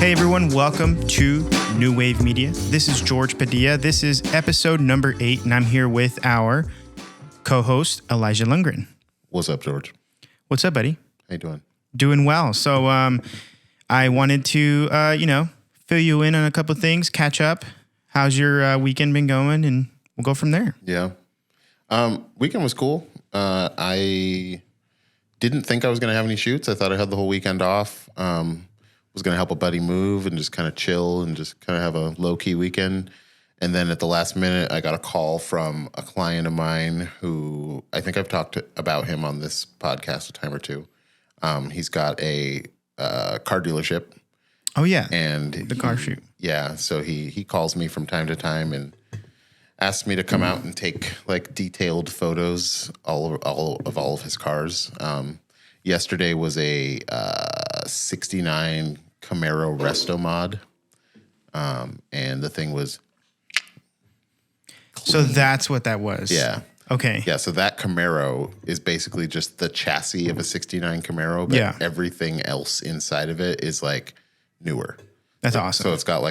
Hey everyone, welcome to New Wave Media. This is George Padilla. This is episode number 8, and I'm here with our co-host, Alijah Lundgren. What's up, George? What's up, buddy? How you doing? Doing well. So I wanted to, fill you in on a couple of things, catch up. How's your weekend been going? And we'll go from there. Yeah. Weekend was cool. I didn't think I was going to have any shoots. I thought I had the whole weekend off. Was going to help a buddy move and just kind of chill and just kind of have a low-key weekend. And then at the last minute, I got a call from a client of mine who I think I've talked about him on this podcast a time or two. He's got a car dealership. Oh, yeah. And the car shoot. Yeah. So he calls me from time to time and asks me to come out and take like detailed photos all of his cars. Yesterday was a 69 Camaro Resto mod. And the thing was clean. So that's what that was. Yeah. Okay. Yeah, so that Camaro is basically just the chassis of a 69 Camaro, but everything else inside of it is like newer. That's awesome. So it's got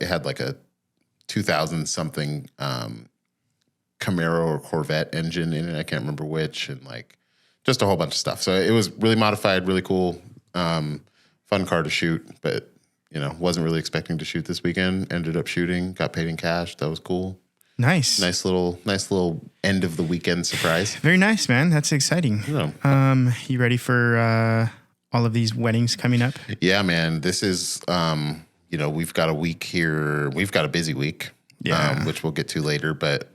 it had like a 2000 something Camaro or Corvette engine in it. I can't remember which, and like just a whole bunch of stuff. So it was really modified, really cool, fun car to shoot, but wasn't really expecting to shoot this weekend. Ended up shooting, got paid in cash. That was cool. Nice. Nice little end of the weekend surprise. Very nice, man. That's exciting. Yeah. You ready for all of these weddings coming up? Yeah, man. This is, we've got a week here. We've got a busy week, which we'll get to later. But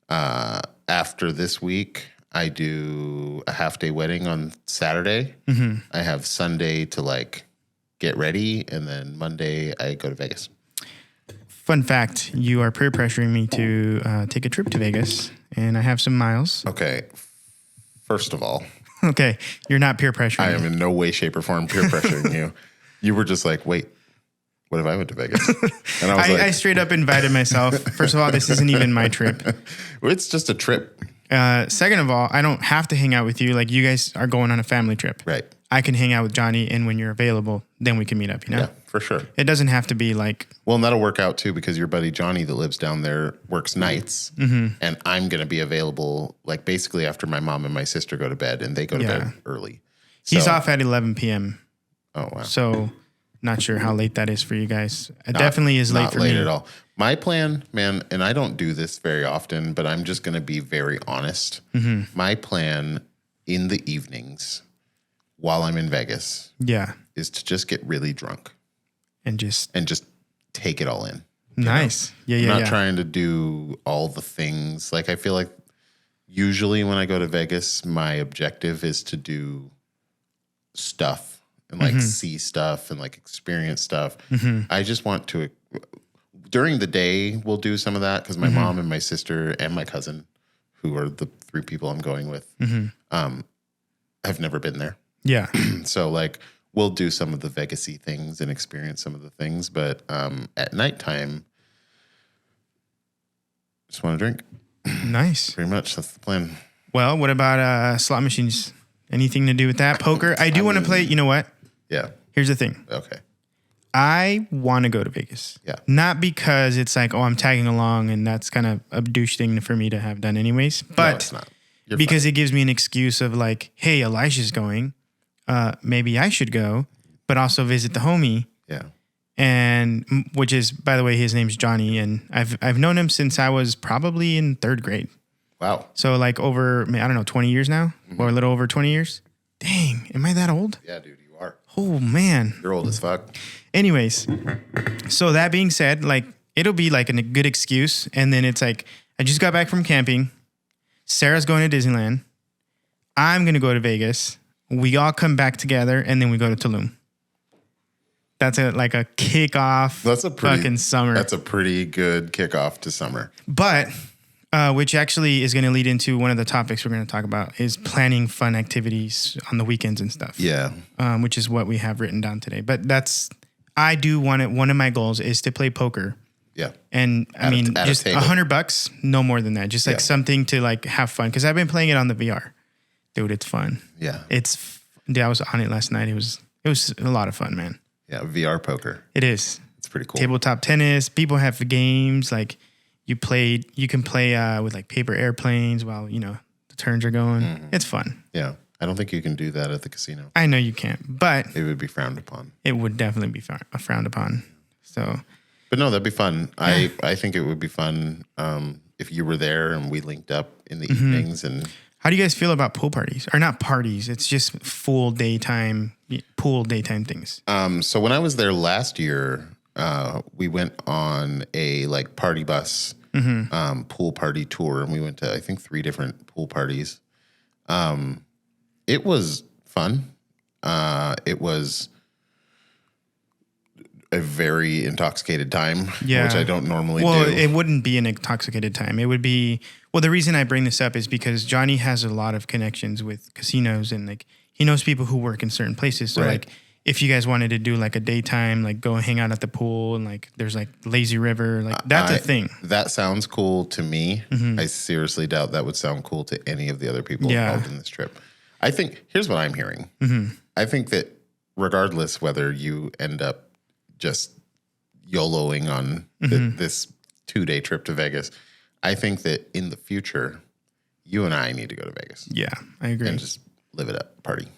after this week, I do a half-day wedding on Saturday. Mm-hmm. I have Sunday to get ready, and then Monday I go to Vegas. Fun fact, you are peer pressuring me to take a trip to Vegas, and I have some miles. Okay. First of all. Okay. You're not peer pressuring I am in no way, shape, or form peer pressuring you. You were just like, wait, what if I went to Vegas? And I was I straight up invited myself. First of all, this isn't even my trip. It's just a trip. Second of all, I don't have to hang out with you. Like, you guys are going on a family trip. Right. I can hang out with Johnny, and when you're available, then we can meet up, Yeah, for sure. It doesn't have to be like... Well, and that'll work out, too, because your buddy Johnny that lives down there works nights, and I'm going to be available, basically after my mom and my sister go to bed, and they go to bed early. He's off at 11 p.m. Oh, wow. So, not sure how late that is for you guys. It definitely is late for me. Not late at all. My plan, man, and I don't do this very often, but I'm just going to be very honest. Mm-hmm. My plan in the evenings while I'm in Vegas is to just get really drunk. And just take it all in. Nice. I'm not trying to do all the things. I feel like usually when I go to Vegas, my objective is to do stuff and see stuff and experience stuff. Mm-hmm. I just want to, during the day, we'll do some of that because my mom and my sister and my cousin, who are the 3 people I'm going with, have never been there. Yeah. So we'll do some of the Vegas-y things and experience some of the things. But at nighttime, just want to drink. Nice. Pretty much. That's the plan. Well, what about slot machines? Anything to do with that? Poker? I do want to play. You know what? Yeah. Here's the thing. Okay. I want to go to Vegas. Yeah. Not because it's I'm tagging along and that's kind of a douche thing for me to have done anyways. But no, it's not. Because it gives me an excuse of hey, Elijah's going. Maybe I should go, but also visit the homie. Yeah. And which is, by the way, his name's Johnny, and I've known him since I was probably in 3rd grade. Wow. So over, 20 years now, or a little over 20 years. Dang, am I that old? Yeah, dude, you are. Oh man, you're old as fuck. Anyways, so that being said, it'll be a good excuse, and then it's I just got back from camping. Sarah's going to Disneyland. I'm gonna go to Vegas. We all come back together, and then we go to Tulum. That's a kickoff. That's a pretty fucking summer. That's a pretty good kickoff to summer. But which actually is going to lead into one of the topics we're going to talk about is planning fun activities on the weekends and stuff. Yeah. Which is what we have written down today. But I do want it. One of my goals is to play poker. Yeah. And just $100, no more than that. Just something to have fun. Because I've been playing it on the VR. Dude, it's fun. Yeah. I was on it last night. It was a lot of fun, man. Yeah, VR poker. It is. It's pretty cool. Tabletop tennis. People have games like you can play with like paper airplanes while, the turns are going. Mm-hmm. It's fun. Yeah. I don't think you can do that at the casino. I know you can't, but it would be frowned upon. It would definitely be frowned upon. So, but no, that'd be fun. Yeah. I think it would be fun if you were there and we linked up in the evenings. And how do you guys feel about pool parties? Or not parties? It's just full daytime pool daytime things. So when I was there last year, we went on a like party bus pool party tour, and we went to I think 3 different pool parties. It was fun. It was a very intoxicated time, which I don't normally do. Well, it wouldn't be an intoxicated time. It would be, the reason I bring this up is because Johnny has a lot of connections with casinos, and like he knows people who work in certain places. So like if you guys wanted to do like a daytime, like go hang out at the pool and like there's like lazy river, like that's a thing. That sounds cool to me. I seriously doubt that would sound cool to any of the other people involved in this trip. I think, here's what I'm hearing. I think that regardless whether you end up just YOLOing on this 2-day trip to Vegas, I think that in the future, you and I need to go to Vegas. Yeah, I agree. And just live it up, party.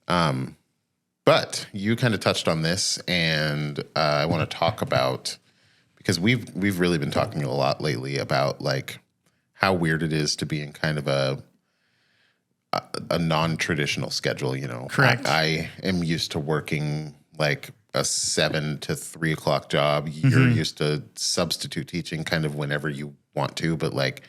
But you kind of touched on this, and I want to talk about, because we've really been talking a lot lately about like how weird it is to be in kind of a non-traditional schedule, Correct. I am used to working like a 7 to 3 o'clock job. You're used to substitute teaching kind of whenever you want to, but like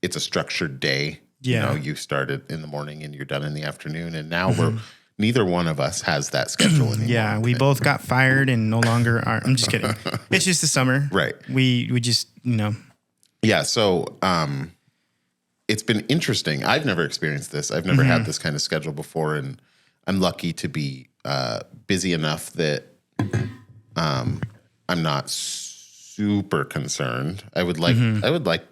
it's a structured day. Yeah. You started in the morning and you're done in the afternoon. And now neither one of us has that schedule anymore. Yeah. We both got fired and no longer are. I'm just kidding. It's just the summer. Right. We just, Yeah. So, it's been interesting. I've never experienced this. I've never had this kind of schedule before, and I'm lucky to be busy enough that I'm not super concerned. I would like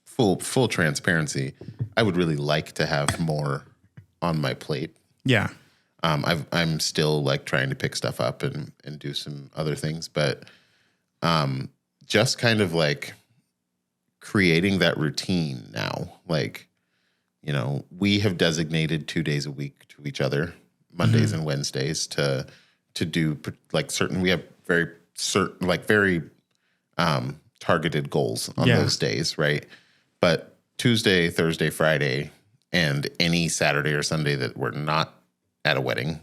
full transparency. I would really like to have more on my plate. Yeah. I'm still like trying to pick stuff up and do some other things, but just kind of like creating that routine now. Like, we have designated 2 days a week to each other, Mondays and Wednesdays, to do like certain, we have very certain, like very targeted goals on those days, right? But Tuesday, Thursday, Friday, and any Saturday or Sunday that we're not at a wedding,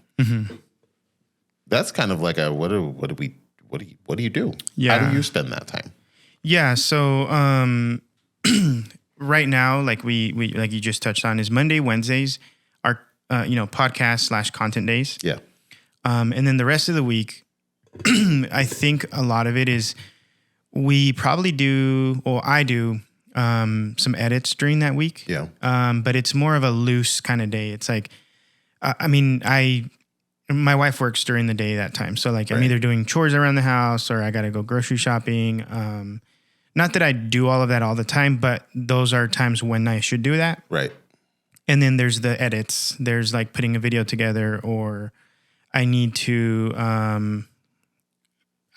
that's kind of like a, what do you do? Yeah. How do you spend that time? Yeah. So, right now, like we like you just touched on, is Monday, Wednesdays are, podcast / content days. Yeah. And then the rest of the week, I think a lot of it is we probably do, or I do, some edits during that week. Yeah. But it's more of a loose kind of day. It's like, my wife works during the day that time. So like I'm either doing chores around the house or I got to go grocery shopping. Not that I do all of that all the time, but those are times when I should do that. Right. And then there's the edits. There's like putting a video together, or I need to, I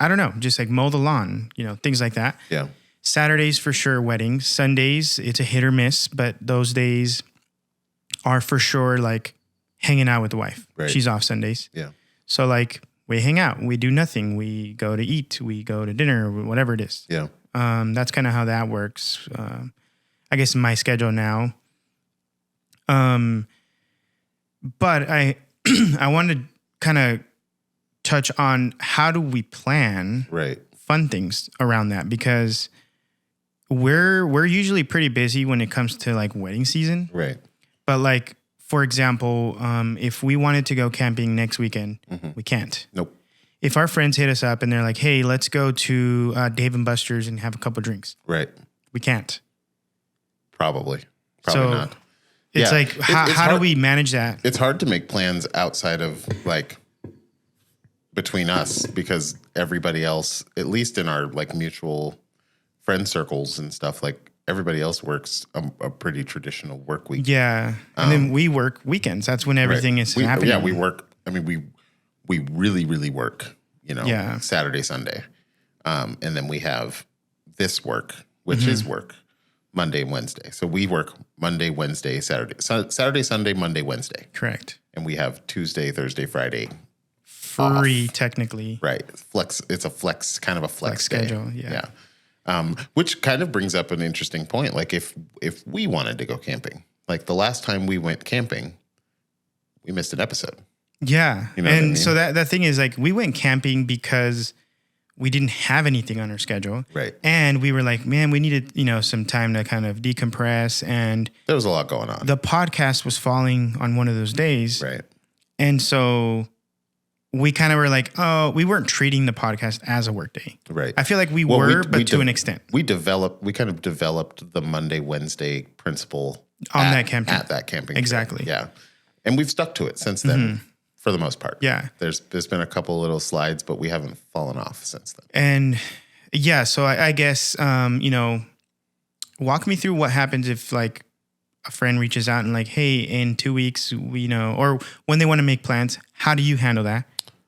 don't know, just like mow the lawn, things like that. Yeah. Saturdays for sure, weddings. Sundays, it's a hit or miss, but those days are for sure like hanging out with the wife. Right. She's off Sundays. Yeah. So like we hang out, we do nothing. We go to eat, we go to dinner, whatever it is. Yeah. That's kind of how that works. I guess my schedule now. But I wanted to kind of touch on how do we plan fun things around that, because we're usually pretty busy when it comes to like wedding season. Right. But like, for example, if we wanted to go camping next weekend, we can't. Nope. If our friends hit us up and they're like, hey, let's go to Dave & Buster's and have a couple drinks. Right. We can't. Probably So not. It's like, how do we manage that? It's hard to make plans outside of like between us, because everybody else, at least in our like mutual friend circles and stuff, like everybody else works a pretty traditional work week. Yeah. And then we work weekends. That's when everything is happening. Yeah, we work. I mean, we really, really work, Yeah. Saturday, Sunday. And then we have this work, which is work, Monday and Wednesday. So we work Monday, Wednesday, Saturday. Saturday, Sunday, Monday, Wednesday. Correct. And we have Tuesday, Thursday, Friday. Free, off. technically. Right. Flex. It's a flex, kind of a flex day. schedule. Yeah. Which kind of brings up an interesting point. Like if we wanted to go camping, like the last time we went camping, we missed an episode. Yeah. You know what I And mean? so that thing is like, we went camping because we didn't have anything on our schedule. Right. And we were like, man, we needed, some time to kind of decompress. And There was a lot going on. the podcast was falling on one of those days. Right. And so we kind of were like, oh, we weren't treating the podcast as a work day. Right. I feel like we Well, were, we but to an extent. We kind of developed the Monday, Wednesday principle On that camping. At that camping. Exactly. trip. Yeah. And we've stuck to it since then for the most part. Yeah. There's been a couple little slides, but we haven't fallen off since then. And yeah, so I guess, walk me through what happens if like a friend reaches out and like, hey, in 2 weeks, or when they want to make plans, how do you handle that?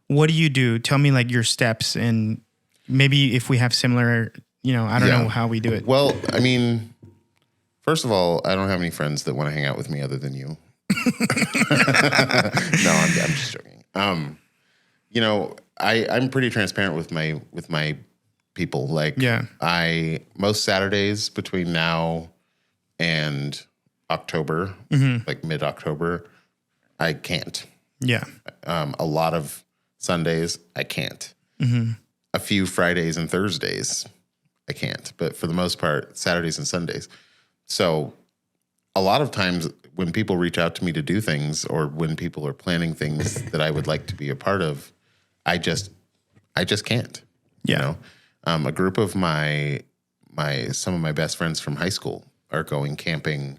What do you do? Tell me like your steps, and maybe if we have similar, I don't know how we do it. Well, I mean, first of all, I don't have any friends that want to hang out with me other than you. No, I'm just joking. I'm pretty transparent with my people. Like, most Saturdays between now and October, like mid-October, I can't. Yeah. A lot of Sundays, I can't. A few Fridays and Thursdays, I can't. But for the most part, Saturdays and Sundays. So a lot of times when people reach out to me to do things, or when people are planning things that I would like to be a part of, I just can't. Yeah. A group of some of my best friends from high school are going camping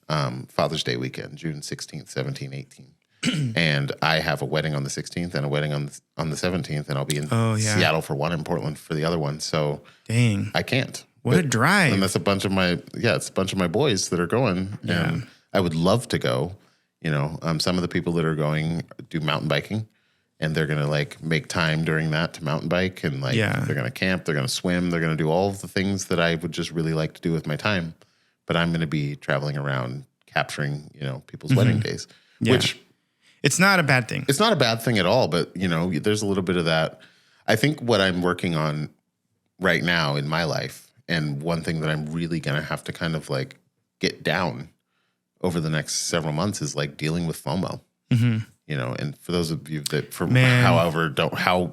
Father's Day weekend, June 16th, 17th, 18th. And I have a wedding on the 16th and a wedding on the 17th, and I'll be in Seattle for one and Portland for the other one. So dang, I can't. What a drive. And that's a bunch of my boys that are going. Yeah. And I would love to go. Some of the people that are going do mountain biking, and they're going to like make time during that to mountain bike, and like they're going to camp, they're going to swim, they're going to do all of the things that I would just really like to do with my time. But I'm going to be traveling around capturing, people's wedding days, which it's not a bad thing. It's not a bad thing at all, but there's a little bit of that. I think what I'm working on right now in my life, and one thing that I'm really going to have to kind of like get down over the next several months is like dealing with FOMO. And for those of you that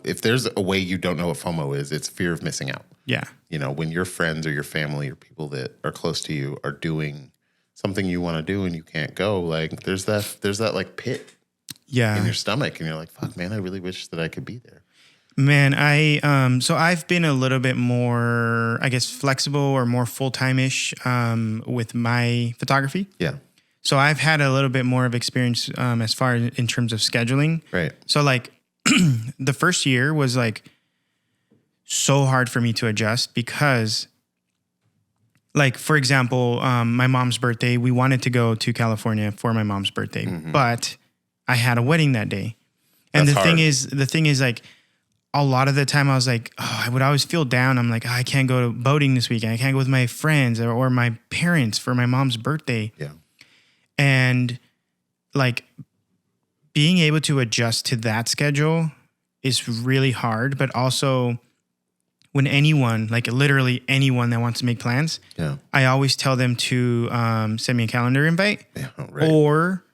if there's a way you don't know what FOMO is, it's fear of missing out. Yeah. When your friends or your family or people that are close to you are doing something you want to do and you can't go, like there's that like pit in your stomach, and you're like, fuck, man, I really wish that I could be there. Man, so I've been a little bit more, I guess, flexible or more full-time-ish with my photography. Yeah. So I've had a little bit more of experience as far as in terms of scheduling. Right. So like the first year was like so hard for me to adjust because, like, for example, my mom's birthday, we wanted to go to California for my mom's birthday, but I had a wedding that day. And That's the thing is like, a lot of the time I was like, I would always feel down. I'm like, I can't go boating this weekend. I can't go with my friends or my parents for my mom's birthday. Yeah. And like being able to adjust to that schedule is really hard. But also when anyone, like literally anyone that wants to make plans, I always tell them to send me a calendar invite or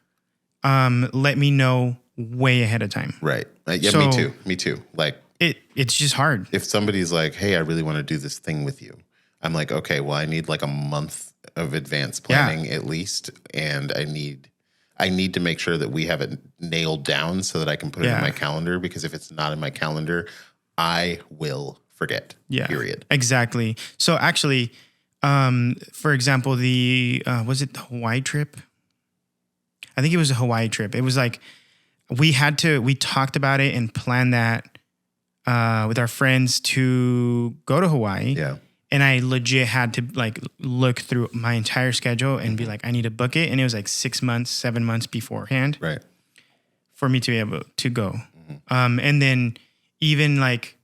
let me know way ahead of time. Right. Me too. Like it's just hard. If somebody's like, hey, I really want to do this thing with you, I'm like, okay, well, I need like a month of advance planning at least. And I need to make sure that we have it nailed down so that I can put it in my calendar, because if it's not in my calendar, I will forget. Yeah. Period. Exactly. So actually, for example, was it the Hawaii trip? I think it was a Hawaii trip. It was like, we talked about it and planned that with our friends to go to Hawaii. Yeah. And I legit had to like look through my entire schedule and be like, I need to book it. And it was like 6 months, 7 months beforehand. Right. For me to be able to go. And then even like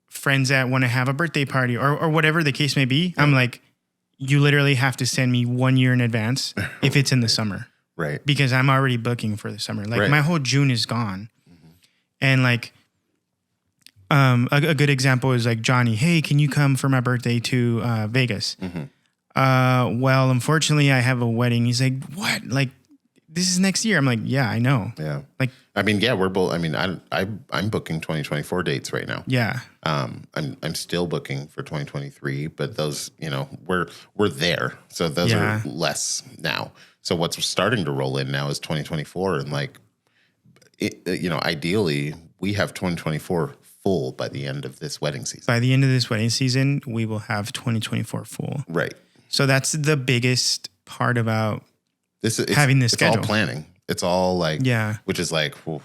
friends that want to have a birthday party or whatever the case may be, I'm like, you literally have to send me 1 year in advance if it's in the summer. Right. Because I'm already booking for the summer. Like my whole June is gone. And like, a good example is like Johnny, hey, can you come for my birthday to Vegas? Well, unfortunately I have a wedding. He's like, what? Like, this is next year. I'm like, yeah, I know. Yeah. Like, I mean, yeah, we're both. I mean, I'm booking 2024 dates right now. yeah. I'm still booking for 2023, but those, you know, we're there. So those are less now. So what's starting to roll in now is 2024, and like, you know, ideally we have 2024 full by the end of this wedding season. By the end of this wedding season, we will have 2024 full. Right. So that's the biggest part about having this schedule. It's all planning. It's all like, yeah, which is like, whew,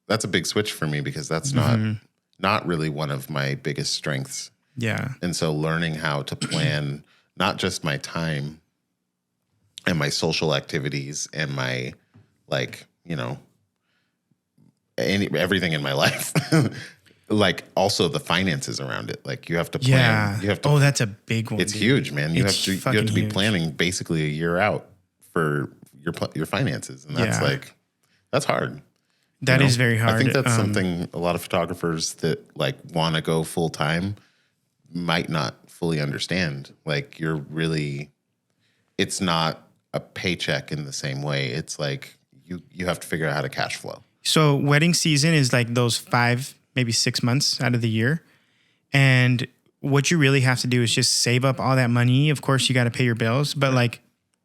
that's a big switch for me because that's not really one of my biggest strengths. Yeah. And so learning how to plan not just my time and my social activities and my, like, you know, everything in my life, like also the finances around it. Like you have to plan. Yeah. You have to. Oh, that's a big one. It's huge, man. You have to be huge. planning basically a year out for your finances, and that's like, that's hard. That is very hard. I think that's something a lot of photographers that like want to go full time might not fully understand. Like it's not a paycheck in the same way. It's like you have to figure out how to cash flow. So wedding season is like those 5, maybe 6 months out of the year. And what you really have to do is just save up all that money. Of course, you got to pay your bills, but like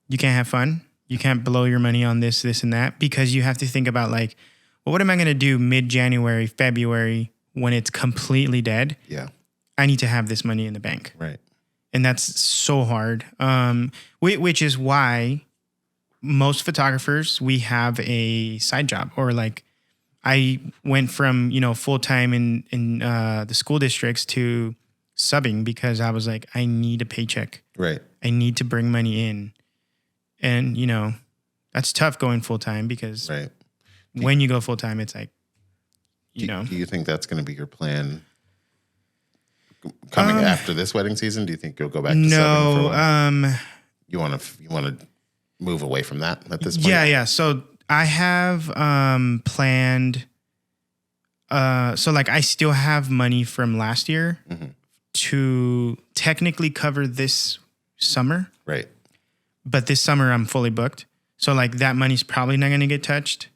you can't have fun. You can't blow your money on this, and that, because you have to think about like, well, what am I going to do mid-January, February when it's completely dead? Yeah. I need to have this money in the bank. Right. And that's so hard. Which is why most photographers, we have a side job, or like I went from, you know, full-time in the school districts to subbing because I was like, I need a paycheck. Right. I need to bring money in. And, you know, that's tough going full-time because when you go full-time, it's like, you know. Do you think that's going to be your plan coming after this wedding season? Do you think you'll go back to subbing for a while? You want to move away from that at this point? Yeah. So I have planned. So like I still have money from last year to technically cover this summer. Right. But this summer I'm fully booked. So like that money's probably not going to get touched.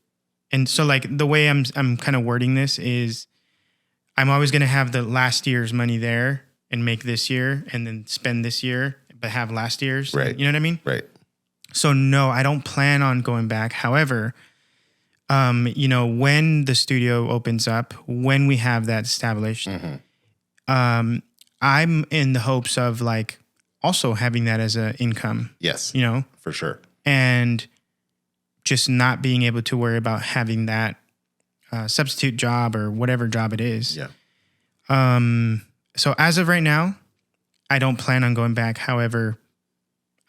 And so like the way I'm kind of wording this is I'm always going to have the last year's money there and make this year and then spend this year, but have last year's. Right. You know what I mean? Right. So no, I don't plan on going back. However, you know, when the studio opens up, when we have that established, I'm in the hopes of like also having that as an income. Yes. You know? For sure. And just not being able to worry about having that substitute job or whatever job it is. Yeah. So as of right now, I don't plan on going back. However,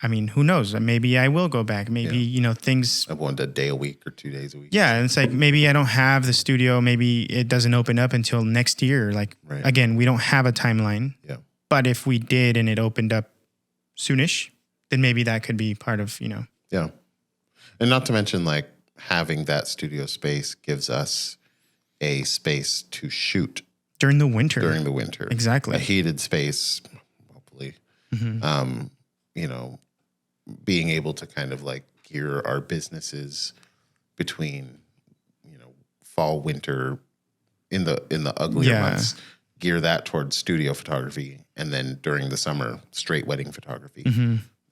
I mean, who knows? Maybe I will go back. Maybe, you know, things. I want a day a week or 2 days a week. Yeah. And it's like, maybe I don't have the studio. Maybe it doesn't open up until next year. Like, again, we don't have a timeline. Yeah. But if we did and it opened up soonish, then maybe that could be part of, you know. Yeah. And not to mention, like, having that studio space gives us a space to shoot during the winter. A Exactly. heated space, hopefully. You know, being able to kind of like gear our businesses between, you know, fall, winter, in the uglier months, gear that towards studio photography, and then during the summer, straight wedding photography.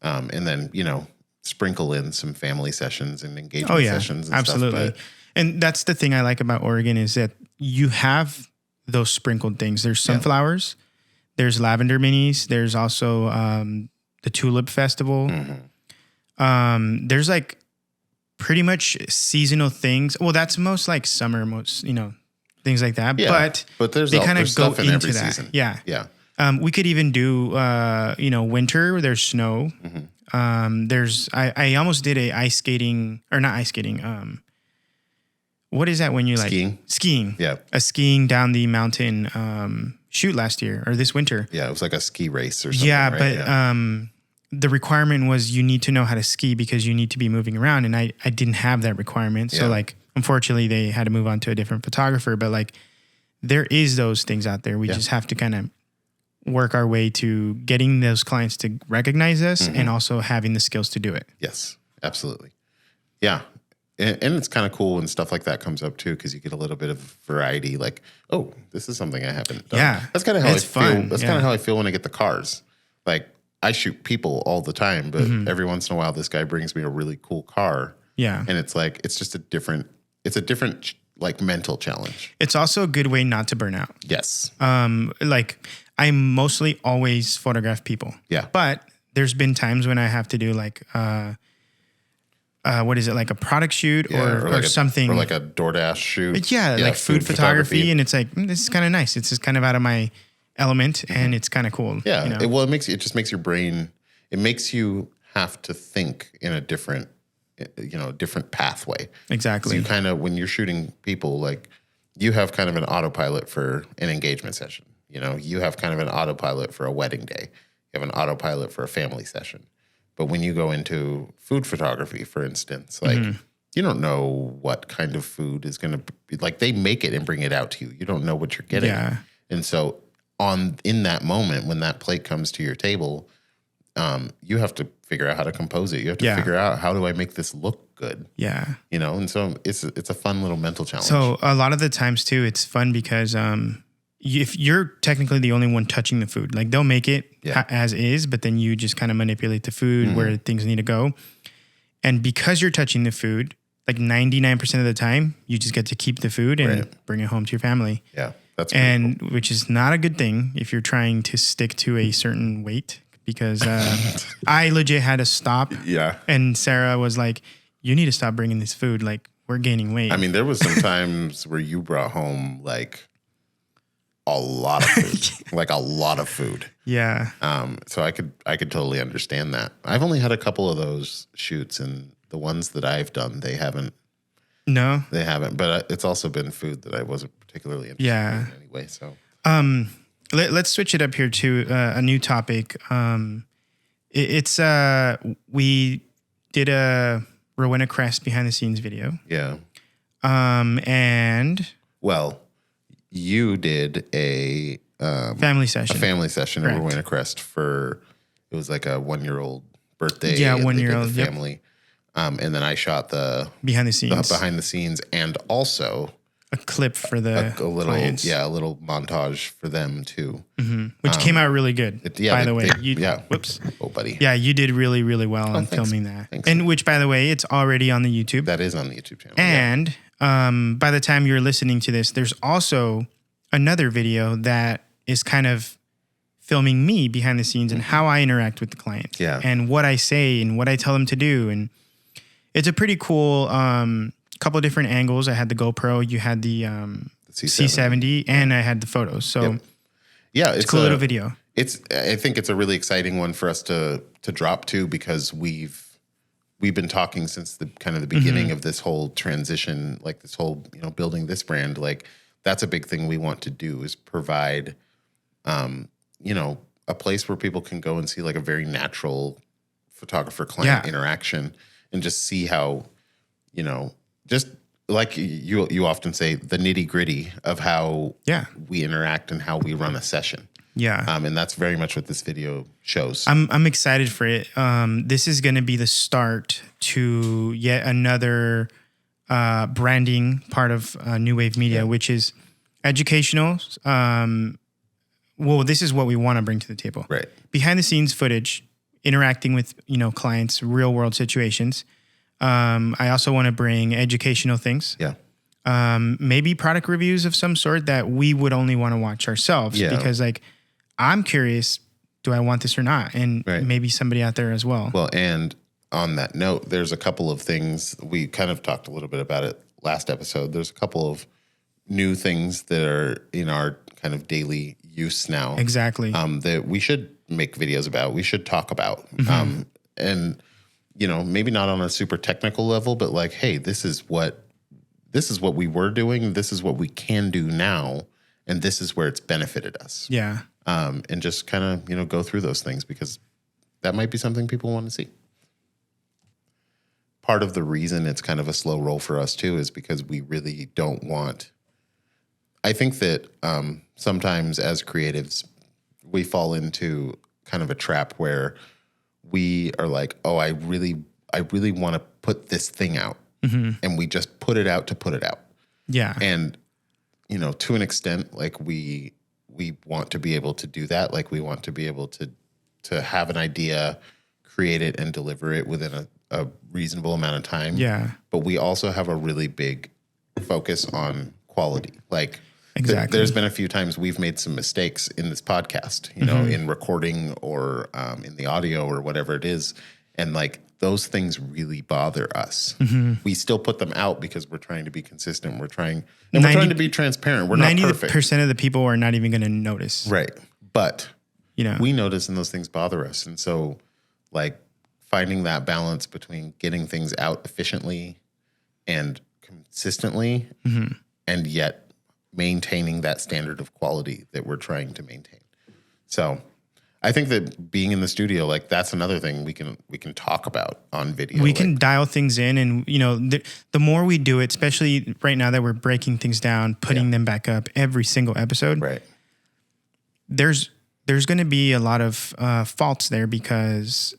And then, you know, sprinkle in some family sessions and engagement sessions and absolutely. stuff. And that's the thing I like about Oregon is that you have those sprinkled things. There's sunflowers, there's lavender minis, there's also the Tulip Festival. There's like pretty much seasonal things. Well, that's most like summer, most, you know, things like that. Yeah, but they kind of go into that. Season. Yeah. Yeah. We could even do, you know, winter. There's snow. I almost did a ice skating, or not ice skating. what is that when you Skiing. Yeah. a skiing down the mountain shoot last year or this winter. Yeah, it was like a ski race or something. Yeah, right? but the requirement was you need to know how to ski because you need to be moving around, and I didn't have that requirement. So like, unfortunately, they had to move on to a different photographer. But like, there is those things out there. We just have to kind of work our way to getting those clients to recognize us and also having the skills to do it. Yes, absolutely. Yeah. And it's kind of cool when stuff like that comes up too, because you get a little bit of variety. Like, oh, this is something I haven't done. Yeah, that's kind of how it's fun. That's kind of how I feel when I get the cars. Like, I shoot people all the time, but every once in a while, this guy brings me a really cool car. Yeah, and it's like it's a different like mental challenge. It's also a good way not to burn out. Yes. Like, I mostly always photograph people. Yeah, but there's been times when I have to do like. What is it, like a product shoot or like something? Or like a DoorDash shoot. Yeah, like food photography. And it's like, this is kind of nice. It's just kind of out of my element and it's kind of cool. Yeah. You know? It just makes your brain, it makes you have to think in a different pathway. Exactly. So you kind of, when you're shooting people, like you have kind of an autopilot for an engagement session. You know, you have kind of an autopilot for a wedding day. You have an autopilot for a family session. But when you go into food photography, for instance, like you don't know what kind of food is going to be, like they make it and bring it out to you. You don't know what you're getting. Yeah. And so in that moment, when that plate comes to your table, you have to figure out how to compose it. You have to figure out, how do I make this look good? Yeah. You know, and so it's a fun little mental challenge. So a lot of the times too, it's fun because if you're technically the only one touching the food, like they'll make it as is, but then you just kind of manipulate the food where things need to go. And because you're touching the food, like 99% of the time, you just get to keep the food and bring it home to your family. Yeah, that's cool. Which is not a good thing if you're trying to stick to a certain weight, because I legit had to stop. Yeah. And Sarah was like, you need to stop bringing this food. Like, we're gaining weight. I mean, there was some times where you brought home like a lot of food, like a lot of food. Yeah. So I could totally understand that. I've only had a couple of those shoots, and the ones that I've done, they haven't. No, they haven't. But it's also been food that I wasn't particularly interested in anyway. So, let's switch it up here to a new topic. We did a Rowena Crest behind the scenes video. Yeah. And you did a family session. A family session at Rowena Crest it was like a 1-year-old birthday. Yeah, 1-year-old family. Yep. And then I shot the behind the scenes, and also a clip for the clients. A little montage for them too, which came out really good. By the way, whoops, oh buddy, yeah, you did really, really well on filming that. Thanks. And which, by the way, it's already on the YouTube. That is on the YouTube channel. And by the time you're listening to this, there's also another video that is kind of filming me behind the scenes and how I interact with the client. Yeah. And what I say and what I tell them to do. And it's a pretty cool couple of different angles. I had the GoPro, you had the C70, and I had the photos. So it's a cool little video. I think it's a really exciting one for us to drop too, because we've been talking since the kind of the beginning of this whole transition, like this whole, building this brand. Like, that's a big thing we want to do, is provide, a place where people can go and see like a very natural photographer-client interaction, and just see how, just like you often say, the nitty-gritty of how we interact and how we run a session. Yeah. And that's very much what this video shows. I'm excited for it. This is going to be the start to yet another branding part of New Wave Media, which is educational. This is what we want to bring to the table. Right. Behind the scenes footage, interacting with, clients, real world situations. I also want to bring educational things. Yeah. Maybe product reviews of some sort that we would only want to watch ourselves, because like, I'm curious, do I want this or not? And maybe somebody out there as well. Well, and on that note, there's a couple of things, we kind of talked a little bit about it last episode. There's a couple of new things that are in our kind of daily use now. Exactly. That we should make videos about, we should talk about. And, maybe not on a super technical level, but like, hey, this is what this is what we were doing, this is what we can do now, and this is where it's benefited us. Yeah. And just kind of, go through those things because that might be something people want to see. Part of the reason it's kind of a slow roll for us too is because we really don't want. I think that sometimes as creatives, we fall into kind of a trap where we are like, oh, I really want to put this thing out, and we just put it out to put it out. Yeah, and to an extent, like we want to be able to do that. Like we want to be able to have an idea, create it, and deliver it within a reasonable amount of time. Yeah. But we also have a really big focus on quality. Like exactly. There's been a few times we've made some mistakes in this podcast, in recording or in the audio or whatever it is. And like those things really bother us. We still put them out because we're trying to be consistent. We're trying to be transparent. We're not perfect. 90% of the people are not even going to notice. Right. But we notice and those things bother us. And so like finding that balance between getting things out efficiently and consistently and yet maintaining that standard of quality that we're trying to maintain. So I think that being in the studio, like that's another thing we can talk about on video. We can dial things in, and the more we do it, especially right now that we're breaking things down, putting them back up every single episode. Right. There's going to be a lot of faults there because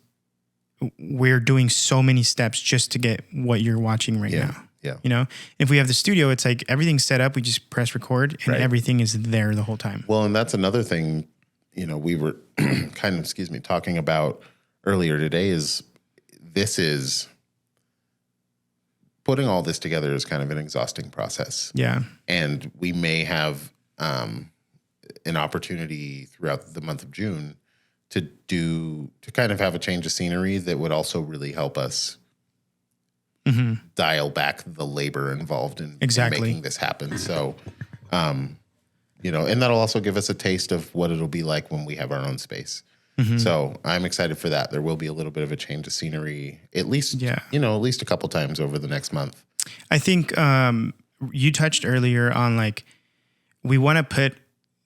we're doing so many steps just to get what you're watching right now. Yeah. If we have the studio, it's like everything's set up. We just press record and everything is there the whole time. Well, and that's another thing, we were kind of, talking about earlier today is putting all this together is kind of an exhausting process. Yeah. And we may have an opportunity throughout the month of June to kind of have a change of scenery that would also really help us dial back the labor involved in making this happen. So, and that'll also give us a taste of what it'll be like when we have our own space. So I'm excited for that. There will be a little bit of a change of scenery, at least a couple times over the next month. I think you touched earlier on like we want to put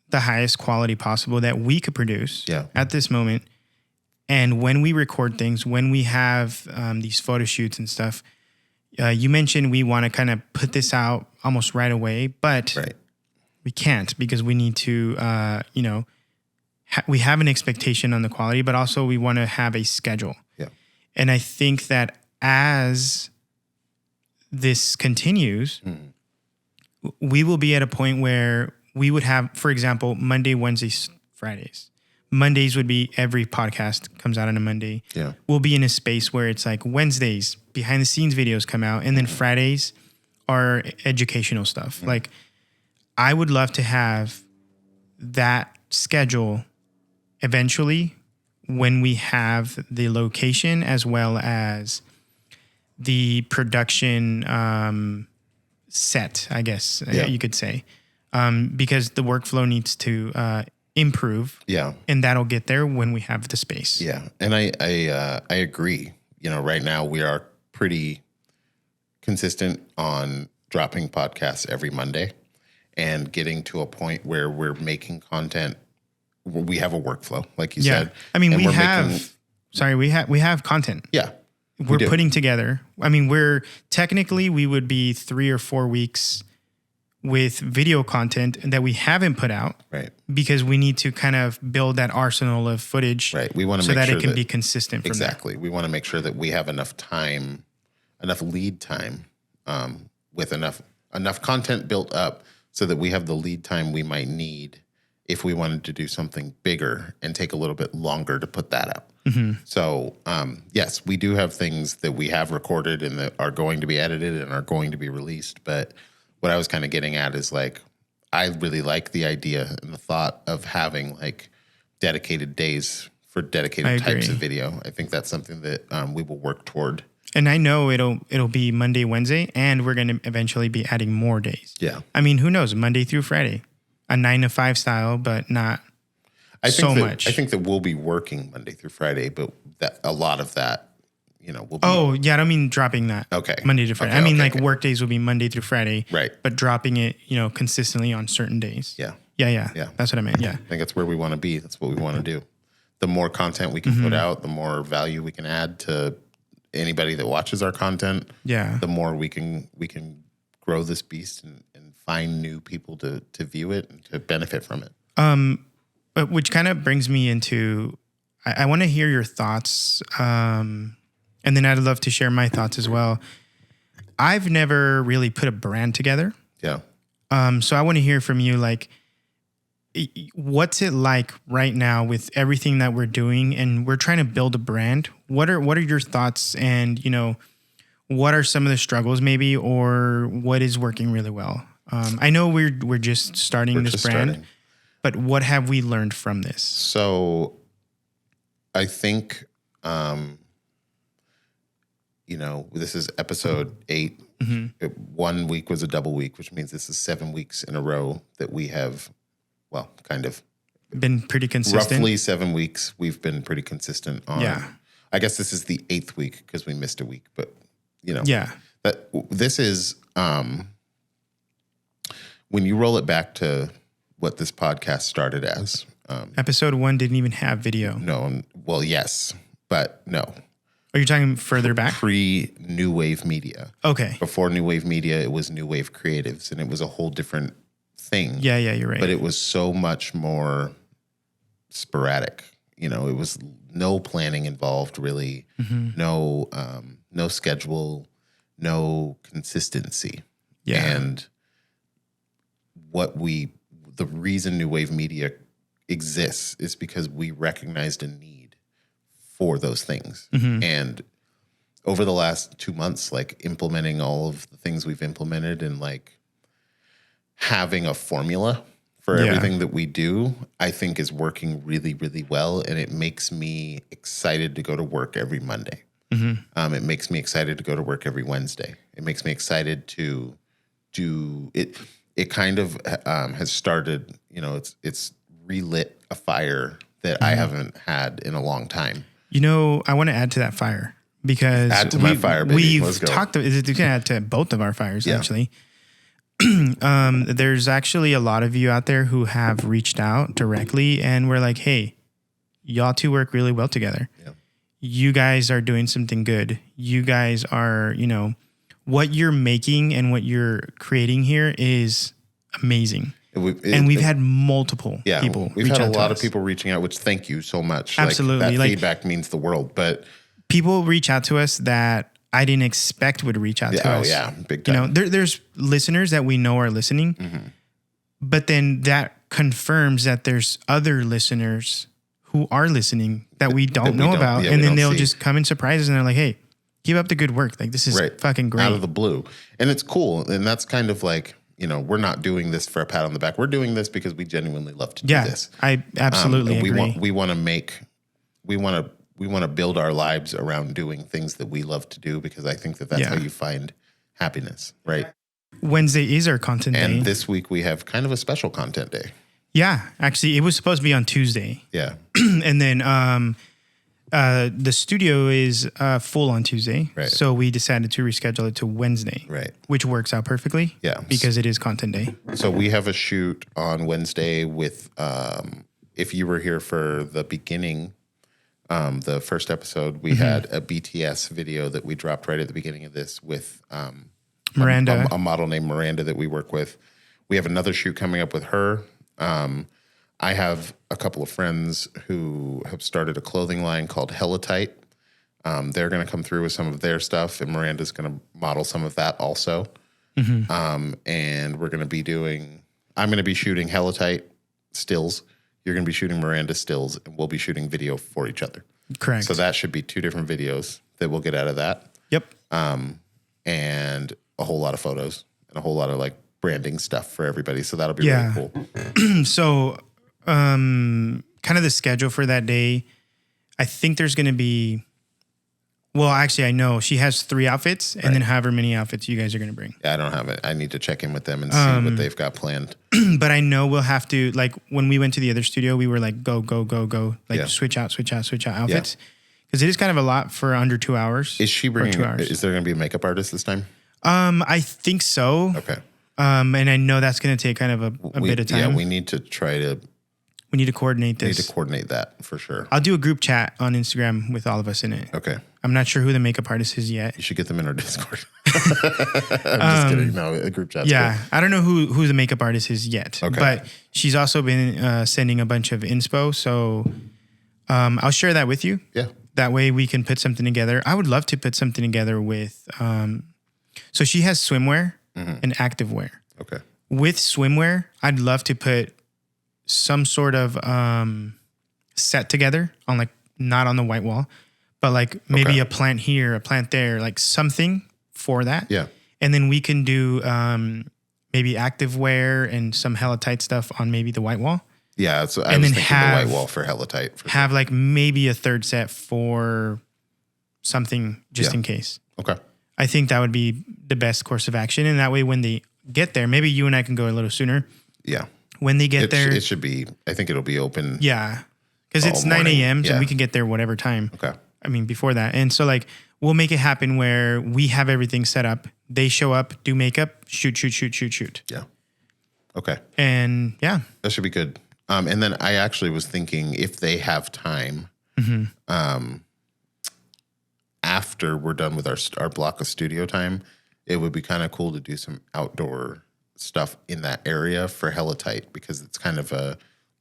the highest quality possible that we could produce at this moment. And when we record things, when we have these photo shoots and stuff, you mentioned we want to kind of put this out almost right away, but we can't because we need to, we have an expectation on the quality, but also we want to have a schedule. Yeah. And I think that as this continues, we will be at a point where we would have, for example, Monday, Wednesdays, Fridays. Mondays would be every podcast comes out on a Monday. Yeah. We'll be in a space where it's like Wednesdays, behind the scenes videos come out, and then Fridays are educational stuff. Like I would love to have that schedule eventually when we have the location as well as the production set, I guess you could say. Because the workflow needs to improve. Yeah. And that'll get there when we have the space. Yeah. And I agree. Right now we are pretty consistent on dropping podcasts every Monday and getting to a point where we're making content. We have a workflow, like you said. I mean, we have content. Yeah. We're putting together. I mean, we would be 3 or 4 weeks with video content that we haven't put out, right? Because we need to kind of build that arsenal of footage, right? We want to so make that sure it can be consistent. Exactly. We want to make sure that we have enough time, enough lead time, with enough content built up, so that we have the lead time we might need if we wanted to do something bigger and take a little bit longer to put that out. So, yes, we do have things that we have recorded and that are going to be edited and are going to be released, but what I was kind of getting at is like, I really like the idea and the thought of having like dedicated days for dedicated types of video. I think that's something that we will work toward. And I know it'll be Monday, Wednesday, and we're going to eventually be adding more days. Yeah. I mean, who knows? Monday through Friday, a 9 to 5 style, but not so much. I think that we'll be working Monday through Friday, but that a lot of that, we'll be. Oh, yeah. I don't mean dropping that. Okay. Monday to Friday. Okay, I mean, okay. work days will be Monday through Friday. Right. But dropping it, consistently on certain days. Yeah. Yeah. That's what I meant. Yeah. I think that's where we want to be. That's what we want to do. The more content we can put out, the more value we can add to anybody that watches our content. Yeah. The more we can grow this beast and find new people to view it and to benefit from it. Which kind of brings me into, I want to hear your thoughts. And then I'd love to share my thoughts as well. I've never really put a brand together. Yeah. So I want to hear from you, what's it like right now with everything that we're doing, and we're trying to build a brand? What are your thoughts, and what are some of the struggles maybe, or what is working really well? I know we're just starting this brand, but what have we learned from this? So I think, this is episode 8. 1 week was a double week, which means this is 7 weeks in a row that we have, kind of been pretty consistent. Roughly 7 weeks. We've been pretty consistent on. Yeah. I guess this is the 8th week because we missed a week, but Yeah. that this is, when you roll it back to what this podcast started as. Episode 1 didn't even have video. No. Well, yes, but no. Are you talking further back? Pre-New Wave Media. Okay. Before New Wave Media, it was New Wave Creatives, and it was a whole different thing. Yeah, you're right. But it was so much more sporadic. It was no planning involved, really. No schedule, no consistency. Yeah. And the reason New Wave Media exists is because we recognized a need for those things. And over the last 2 months, implementing all of the things we've implemented and having a formula for everything that we do, I think is working really, really well. And it makes me excited to go to work every Monday. It makes me excited to go to work every Wednesday. It makes me excited to do it. It kind of has started, it's relit a fire that I haven't had in a long time. I want to add to that fire because Add to my fire, baby. Let's go. It's going to add to both of our fires, actually. There's actually a lot of you out there who have reached out directly, and we're like, hey, y'all two work really well together. Yeah. You guys are doing something good. You guys are, what you're making and what you're creating here is amazing. We've had multiple people We've reach had a out to lot us. of people reaching out, which thank you so much. Absolutely. That feedback means the world. But people reach out to us that I didn't expect would reach out to us. Oh, yeah. Big time. There's listeners that we know are listening, but then that confirms that there's other listeners who are listening that we don't know about. And then they'll just come and surprise us, and they're like, hey, keep up the good work. This is fucking great. Out of the blue. And it's cool. And that's kind of we're not doing this for a pat on the back. We're doing this because we genuinely love to do this. I absolutely agree. We want to build our lives around doing things that we love to do, because I think that's how you find happiness, right? Wednesday is our content day. And this week we have kind of a special content day. Yeah, actually, it was supposed to be on Tuesday. Yeah. And then the studio is full on Tuesday. Right. So we decided to reschedule it to Wednesday. Right. Which works out perfectly. Yeah. Because it is content day. So we have a shoot on Wednesday with, if you were here for the beginning, the first episode, we had a BTS video that we dropped right at the beginning of this with Miranda. A model named Miranda that we work with. We have another shoot coming up with her. I have a couple of friends who have started a clothing line called Hella Tight. They're going to come through with some of their stuff, and Miranda's going to model some of that also. And we're going to be I'm going to be shooting Hella Tight stills. You're going to be shooting Miranda stills, and we'll be shooting video for each other. Correct. So that should be 2 different videos that we'll get out of that. Yep. And a whole lot of photos and a whole lot of branding stuff for everybody. So that'll be really cool. So, kind of the schedule for that day, I think there's going to be, well, actually, I know she has 3 outfits, and then however many outfits you guys are going to bring. Yeah, I don't have it. I need to check in with them and see what they've got planned. But I know we'll have to, when we went to the other studio, we were like, go, switch out outfits. Because it is kind of a lot for under 2 hours. Is she bringing? 2 hours. Is there going to be a makeup artist this time? I think so. Okay. And I know that's going to take kind of a bit of time. Yeah, we need to try to. We need to coordinate this. We need to coordinate that for sure. I'll do a group chat on Instagram with all of us in it. Okay. I'm not sure who the makeup artist is yet. You should get them in our Discord. I'm just kidding. No, a group chat. Yeah, Cool. I don't know who the makeup artist is yet. Okay. But she's also been sending a bunch of inspo. So I'll share that with you. Yeah. That way we can put something together. I would love to put something together with. So she has swimwear and activewear. Okay. With swimwear, I'd love to put some sort of set together on like not on the white wall, but like maybe a plant here, a plant there, like something for that. Yeah. And then we can do maybe activewear and some hella tight stuff on maybe the white wall. Yeah. So I was thinking the white wall for hella tight. Have like maybe a third set for something just in case. Okay. I think that would be the best course of action. And that way when they get there, maybe you and I can go a little sooner. Yeah. When they get there. It should be, I think it'll be open. Yeah. Because it's 9 a.m. So we can get there whatever time. Okay. I mean, before that. And so like, we'll make it happen where we have everything set up. They show up, do makeup, shoot. Yeah. Okay. And yeah. That should be good. And then I actually was thinking if they have time, after we're done with our block of studio time, it would be kind of cool to do some outdoor stuff in that area for hella tight because it's kind of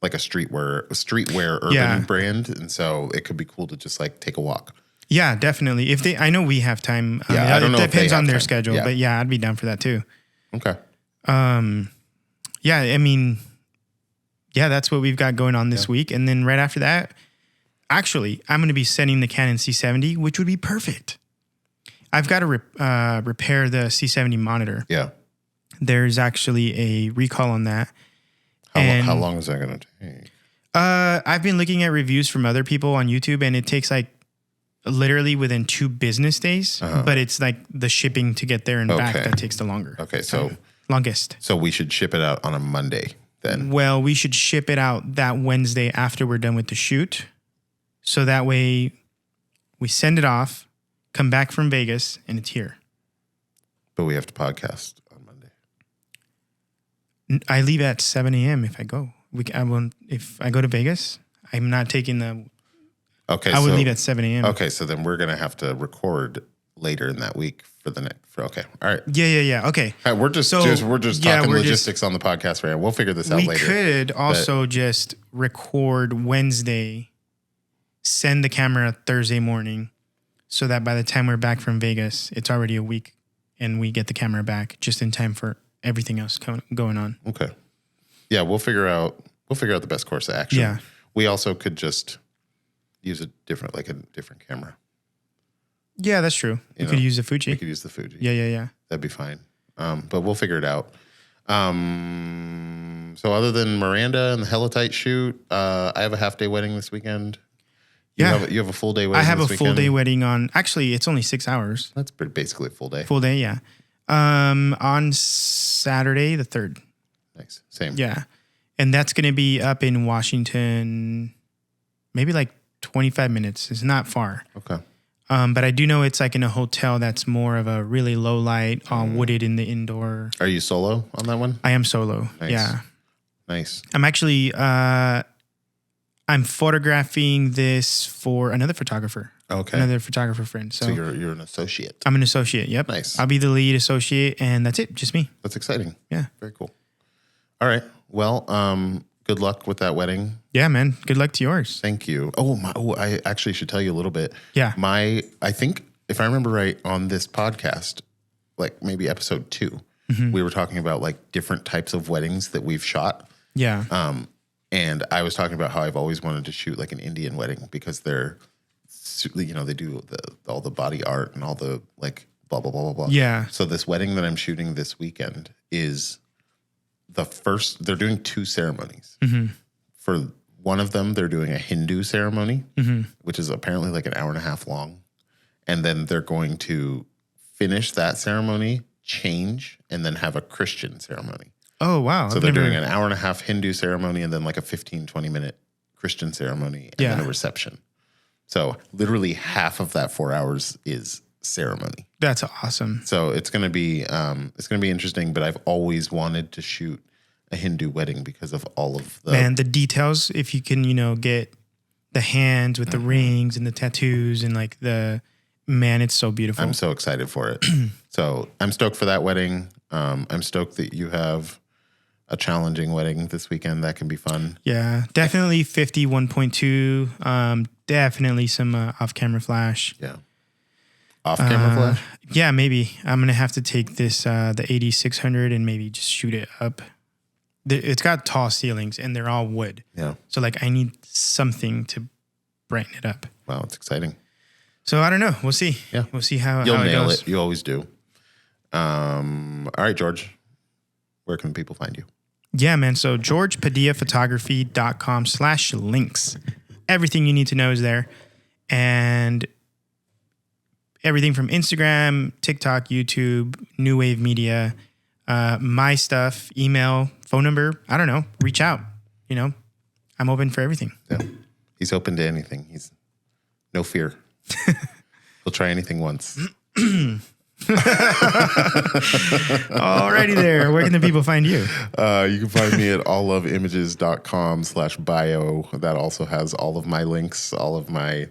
like a streetwear urban brand. And so it could be cool to just like take a walk. Yeah, definitely. I know we have time. I don't know if they depends have on their time. schedule, but yeah, I'd be down for that too. Okay. Yeah, I mean, yeah, that's what we've got going on this week. And then right after that, actually, I'm going to be sending the Canon C70, which would be perfect. I've got to repair the C70 monitor. Yeah. There's actually a recall on that. How long is that going to take? I've been looking at reviews from other people on YouTube, and it takes like literally within 2 business days. But it's like the shipping to get there and back that takes the longer. Okay, so longest. So we should ship it out on a Monday then. Well, we should ship it out that Wednesday after we're done with the shoot. So that way we send it off, come back from Vegas, and it's here. But we have to podcast on Monday. I leave at 7 a.m. if I go. If I go to Vegas, I'm not taking the... Okay, I would leave at 7 a.m. Okay, so then we're going to have to record later in that week for the next... Okay, all right. Yeah. Okay. All right, we're just talking logistics on the podcast right now. We'll figure this out later. We could also just record Wednesday, send the camera Thursday morning, so that by the time we're back from Vegas, it's already a week, and we get the camera back just in time for everything else going on. Okay. Yeah, we'll figure out the best course of action. Yeah. We also could just use a different camera. Yeah, that's true. We could use the Fuji. We could use the Fuji. Yeah. That'd be fine. But we'll figure it out. So other than Miranda and the hella tight shoot, I have a half day wedding this weekend. You have a full day wedding. I have this a full day wedding on. Actually, it's only 6 hours. That's basically a full day. Full day, yeah. On Saturday the 3rd. Nice. Same. Yeah, and that's going to be up in Washington. Maybe like 25 minutes. It's not far. Okay. But I do know it's like in a hotel that's more of a really low light, all wooded in the indoor. Are you solo on that one? I am solo. Nice. Yeah. Nice. I'm actually, I'm photographing this for another photographer. Okay. Another photographer friend. So you're an associate. I'm an associate. Yep. Nice. I'll be the lead associate, and that's it. Just me. That's exciting. Yeah. Very cool. All right. Well, good luck with that wedding. Yeah, man. Good luck to yours. Thank you. I actually should tell you a little bit. Yeah. I think if I remember right on this podcast, like maybe episode 2, we were talking about like different types of weddings that we've shot. Yeah. And I was talking about how I've always wanted to shoot like an Indian wedding because they're, they do all the body art and all the like blah, blah, blah, blah, blah. Yeah. So this wedding that I'm shooting this weekend is they're doing 2 ceremonies. For one of them, they're doing a Hindu ceremony, which is apparently like an hour and a half long. And then they're going to finish that ceremony, change, and then have a Christian ceremony. Oh, wow. So they're doing an hour and a half Hindu ceremony and then like a 15, 20-minute Christian ceremony and then a reception. So literally half of that 4 hours is ceremony. That's awesome. So it's going to be interesting, but I've always wanted to shoot a Hindu wedding because of all of the Man, the details, if you can, get the hands with the rings and the tattoos and like it's so beautiful. I'm so excited for it. So I'm stoked for that wedding. I'm stoked that you have a challenging wedding this weekend. That can be fun. Yeah, definitely 51.2. Definitely some off-camera flash. Yeah. Off-camera flash? Yeah, maybe. I'm going to have to take this, the 8600 and maybe just shoot it up. It's got tall ceilings and they're all wood. Yeah. So like I need something to brighten it up. Wow, it's exciting. So I don't know. We'll see. Yeah. We'll see how You'll it nail goes. it. You always do. All right, George. Where can people find you? Yeah, man. So georgepadillaphotography.com/links. Everything you need to know is there. And everything from Instagram, TikTok, YouTube, New Wave Media, my stuff, email, phone number. I don't know. Reach out. I'm open for everything. Yeah. He's open to anything. He's no fear. He'll try anything once. Alrighty there. Where can the people find you? You can find me at alloveimages.com/bio. That also has all of my links, all of my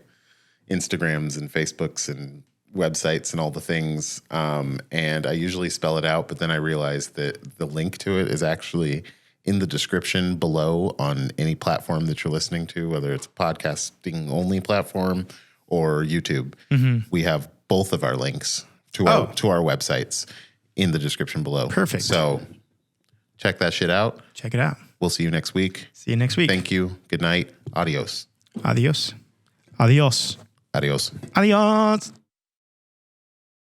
Instagrams and Facebooks and websites and all the things. And I usually spell it out, but then I realized that the link to it is actually in the description below on any platform that you're listening to, whether it's a podcasting only platform or YouTube. Mm-hmm. We have both of our links to our websites in the description below. Perfect. So check that shit out. Check it out. We'll see you next week. See you next week. Thank you. Good night. Adios. Adios. Adios. Adios. Adios.